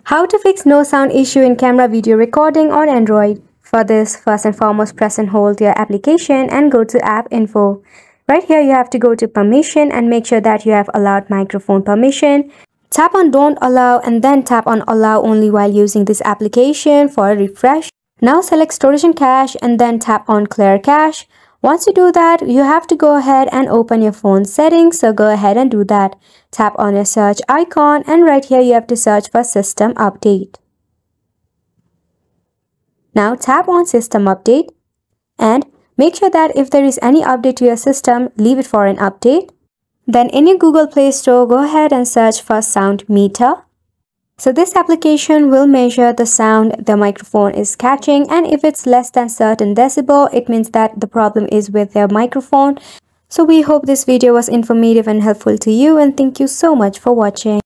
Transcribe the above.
How to fix no sound issue in camera video recording on Android. For this, first and foremost, press and hold your application and go to app info. Right here, you have to go to permission and make sure that you have allowed microphone permission. Tap on don't allow and then tap on allow only while using this application for a refresh. Now select storage and cache and then tap on clear cache. Once you do that, you have to go ahead and open your phone settings, so go ahead and do that. Tap on your search icon and right here you have to search for system update. Now tap on system update and make sure that if there is any update to your system, leave it for an update. Then in your Google Play Store, go ahead and search for sound meter. So this application will measure the sound the microphone is catching, and if it's less than certain decibel, it means that the problem is with your microphone. So we hope this video was informative and helpful to you, and thank you so much for watching.